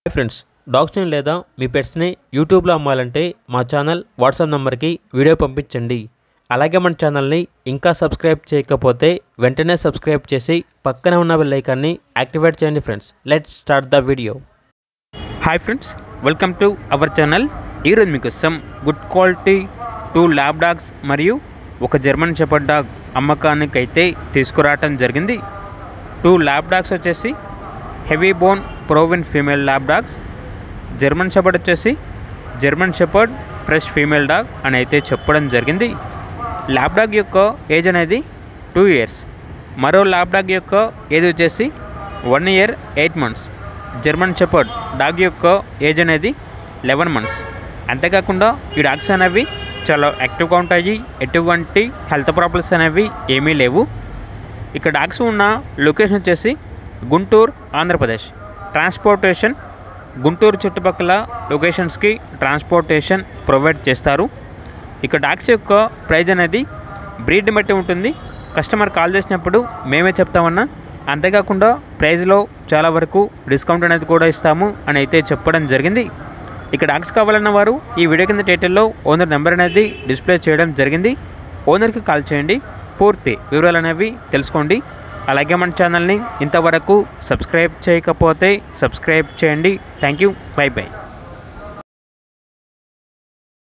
Hi friends, డాగ్స్ని లేదా మీ పెట్స్ని యూట్యూబ్లో అమ్మాలంటే మా ఛానల్ వాట్సాప్ నెంబర్కి వీడియో పంపించండి. అలాగే మన ఛానల్ని ఇంకా సబ్స్క్రైబ్ చేయకపోతే వెంటనే సబ్స్క్రైబ్ చేసి పక్కనే ఉన్న బెల్ ఐకాన్ని యాక్టివేట్ చేయండి. Friends, let's start the video. Hi friends, welcome to our channel. ఈరోజు మీకు some good quality 2 lab dogs మరియు ఒక జర్మన్ షెపర్డ్ డాగ్ అమ్మకానికి అయితే తీసుకురావటం జరిగింది. 2 ల్యాబ్ డాగ్స్ వచ్చేసి heavy bone proven female lab dogs. German shepherd వచ్చేసి German shepherd fresh female dog అని అయితే చెప్పడం జరిగింది. ల్యాబ్ డాగ్ యొక్క ఏజ్ అనేది 2 years. మరో ల్యాబ్ డాగ్ యొక్క ఏజ్ వచ్చేసి 1 year 8 months. German shepherd dog యొక్క ఏజ్ అనేది 11 months. అంతేకాకుండా ఈ డాగ్స్ అనేవి చాలా యాక్టివ్గా ఉంటాయి. ఎటువంటి హెల్త్ ప్రాబ్లమ్స్ అనేవి ఏమీ లేవు. ఇక్కడ డాగ్స్ ఉన్న లొకేషన్ వచ్చేసి గుంటూరు, ఆంధ్రప్రదేశ్. ట్రాన్స్పోర్టేషన్ గుంటూరు చుట్టుపక్కల లొకేషన్స్కి ట్రాన్స్పోర్టేషన్ ప్రొవైడ్ చేస్తారు. ఇక డాగ్స్ యొక్క ప్రైజ్ అనేది బ్రీడ్ బట్టి ఉంటుంది. కస్టమర్ కాల్ చేసినప్పుడు మేమే చెప్తామన్నా. అంతేకాకుండా ప్రైజ్లో చాలా వరకు డిస్కౌంట్ అనేది కూడా ఇస్తాము అని అయితే చెప్పడం జరిగింది. ఇక డాగ్స్ కావాలన్న వారు ఈ వీడియో కింద టైటిల్లో ఓనర్ నెంబర్ అనేది డిస్ప్లే చేయడం జరిగింది. ఓనర్కి కాల్ చేయండి, పూర్తి వివరాలు అనేవి తెలుసుకోండి. అలాగే మన ఛానల్ని ఇంతవరకు సబ్స్క్రైబ్ చేయకపోతే సబ్స్క్రైబ్ చేయండి. Thank you, by by.